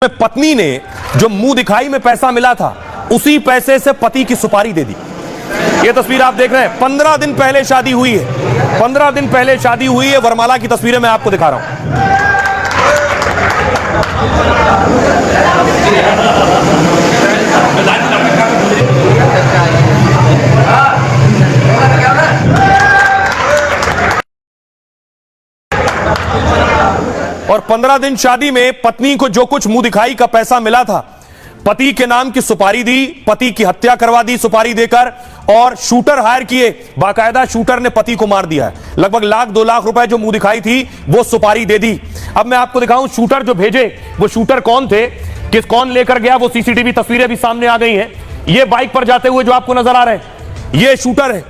पत्नी ने जो मुंह दिखाई में पैसा मिला था उसी पैसे से पति की सुपारी दे दी। ये तस्वीर आप देख रहे हैं, 15 दिन पहले शादी हुई है। 15 दिन पहले शादी हुई है। वरमाला की तस्वीरें मैं आपको दिखा रहा हूं। और 15 दिन शादी में पत्नी को जो कुछ मुंह दिखाई का पैसा मिला था, पति के नाम की सुपारी दी, पति की हत्या करवा दी सुपारी देकर, और शूटर हायर किए। बाकायदा शूटर ने पति को मार दिया है। लगभग $1-2 लाख रुपए जो मुंह दिखाई थी वो सुपारी दे दी। अब मैं आपको दिखाऊं शूटर जो भेजे वो शूटर कौन थे, कौन लेकर गया, वो सीसीटीवी तस्वीरें भी सामने आ गई हैं। ये बाइक पर जाते हुए जो आपको नजर आ रहे हैं ये शूटर है।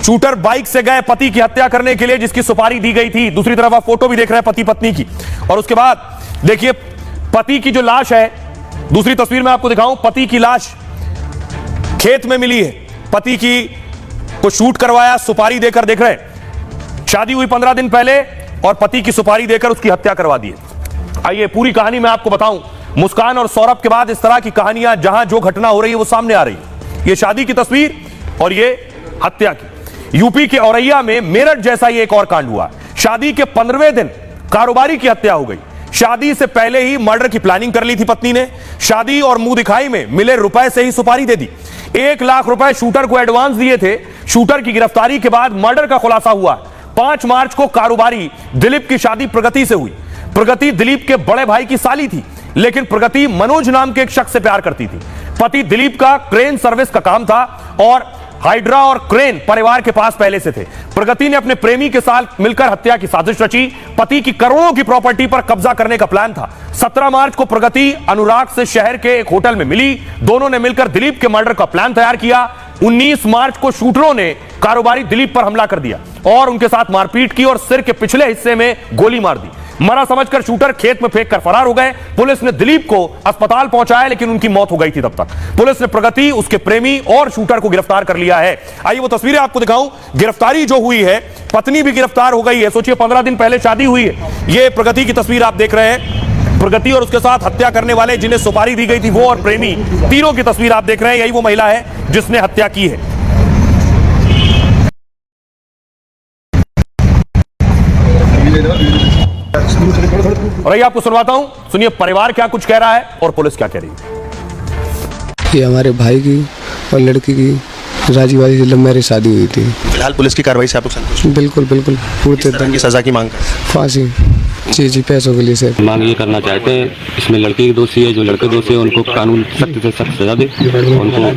शूटर बाइक से गए पति की हत्या करने के लिए जिसकी सुपारी दी गई थी। दूसरी तरफ आप फोटो भी देख रहे हैं पति पत्नी की। और उसके बाद देखिए पति की जो लाश है, दूसरी तस्वीर में आपको दिखाऊं, पति की लाश खेत में मिली है। पति की को शूट करवाया सुपारी देकर, देख रहे हैं शादी हुई 15 दिन पहले और पति की सुपारी देकर उसकी हत्या करवा दी है। आइए पूरी कहानी मैं आपको बताऊं। मुस्कान और सौरभ के बाद इस तरह की कहानियां जहां जो घटना हो रही है वो सामने आ रही है। ये शादी की तस्वीर और ये हत्या की। यूपी के औरैया में मेरठ जैसा ही एक और कांड हुआ। शादी के 15वें दिन कारोबारी की हत्या हो गई। शादी से पहले ही मर्डर की प्लानिंग कर ली थी पत्नी ने। शादी और मुंह दिखाई में मिले रुपए से ही सुपारी दे दी। 1 लाख रुपए शूटर को एडवांस दिए थे। शूटर की गिरफ्तारी के बाद मर्डर का खुलासा हुआ। 5 मार्च को कारोबारी दिलीप की शादी प्रगति से हुई। प्रगति दिलीप के बड़े भाई की साली थी, लेकिन प्रगति मनोज नाम के एक शख्स से प्यार करती थी। पति दिलीप का क्रेन सर्विस का काम था और हाइड्रा और क्रेन परिवार के पास पहले से थे। प्रगति ने अपने प्रेमी के साथ मिलकर हत्या की साजिश रची। पति की करोड़ों की प्रॉपर्टी पर कब्जा करने का प्लान था। 17 मार्च को प्रगति अनुराग से शहर के एक होटल में मिली। दोनों ने मिलकर दिलीप के मर्डर का प्लान तैयार किया। 19 मार्च को शूटरों ने कारोबारी दिलीप पर हमला कर दिया और उनके साथ मारपीट की और सिर के पिछले हिस्से में गोली मार दी। मरा समझकर शूटर खेत में फेंक कर फरार हो गए। पुलिस ने दिलीप को अस्पताल पहुंचाया लेकिन उनकी मौत हो गई थी। तब तक पुलिस ने प्रगति, उसके प्रेमी और शूटर को गिरफ्तार कर लिया है। आइए वो तस्वीरें आपको दिखाऊं। गिरफ्तारी जो हुई है, पत्नी भी गिरफ्तार हो गई है। सोचिए 15 दिन पहले शादी हुई है। ये प्रगति की तस्वीर आप देख रहे हैं। प्रगति और उसके साथ हत्या करने वाले जिन्हें सुपारी दी गई थी वो और प्रेमी, तीनों की तस्वीर आप देख रहे हैं। यही वो महिला है जिसने हत्या की है। और आइए आपको सुनवाता हूं, सुनिए परिवार क्या कुछ कह रहा है और पुलिस क्या कह रही है। ये हमारे भाई की और लड़की की राजीवादी से लव मैरिज शादी हुई थी। फिलहाल पुलिस की कार्रवाई से आप लोग संतुष्ट हैं? बिल्कुल बिल्कुल पूरे तरह की सजा की मांग कर? फांसी। जी पैसों के लिए सर मांग ये करना चाहते हैं, इसमें लड़की दोषी है, जो लड़के दोषी है उनको कानून सख्त से सख्त सजा दे, उनको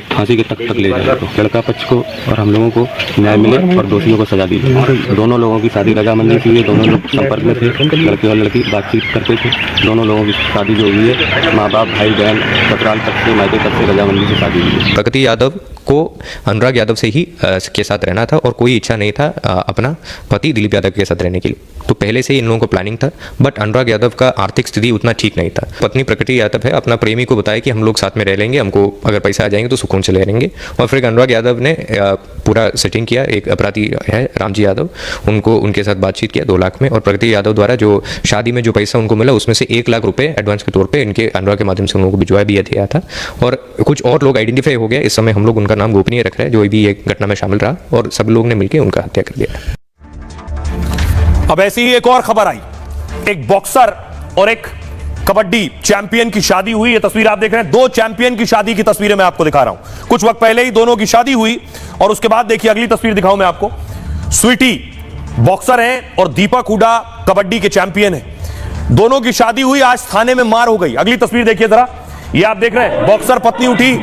फांसी के तक ले जाए। तो लड़का पक्ष को और हम लोगों को न्याय मिले और दोषियों को सजा दी जाए। दोनों लोगों की शादी रजामंदी की है। दोनों लोग संपर्क में थे, लड़के और लड़की बातचीत करते थे। दोनों लोगों की शादी जो हुई है माँ बाप भाई बहन ससुराल तक से मायके तक से रजामंदी से शादी हुई है। प्रगति यादव को अनुराग यादव से ही के साथ रहना था और कोई इच्छा नहीं था अपना पति दिलीप यादव के साथ रहने के लिए। तो पहले से ही इन लोगों को प्लानिंग था, बट अनुराग यादव का आर्थिक स्थिति उतना ठीक नहीं था। पत्नी प्रगति यादव है अपना प्रेमी को बताया कि हम लोग साथ में रह लेंगे, हमको अगर पैसा आ जाएंगे तो सुकून से रहेंगे। और फिर अनुराग यादव ने पूरा सेटिंग किया। एक अपराधी है रामजी यादव, उनको उनके साथ बातचीत किया 2 लाख में, और प्रगति यादव द्वारा जो शादी में जो पैसा उनको मिला उसमें से 1 लाख रुपए एडवांस के तौर पर इनके अनुराग के माध्यम से उन लोगों को भिजवा दिया था। और कुछ और लोग आइडेंटिफाई हो गया। इस समय हम लोग उनका नाम गोपनीय रख रहे हैं जो भी एक घटना में शामिल रहा, और सब लोग ने मिलकर उनका हत्या कर दिया। अब ऐसी ही एक और खबर आई। एक बॉक्सर और एक कबड्डी चैंपियन की शादी हुई। ये तस्वीर आप देख रहे हैं। 2 चैंपियन की शादी की तस्वीरें मैं आपको दिखा रहा हूं। कुछ वक्त पहले ही दोनों की शादी हुई और उसके बाद देखिए अगली तस्वीर दिखाऊं मैं आपको। स्वीटी बॉक्सर हैं और दीपक हुडा कबड्डी के चैंपियन हैं। दोनों की शादी हुई, आज थाने में मार हो गई। अगली तस्वीर देखिए जरा। ये आप देख रहे हैं बॉक्सर पत्नी उठी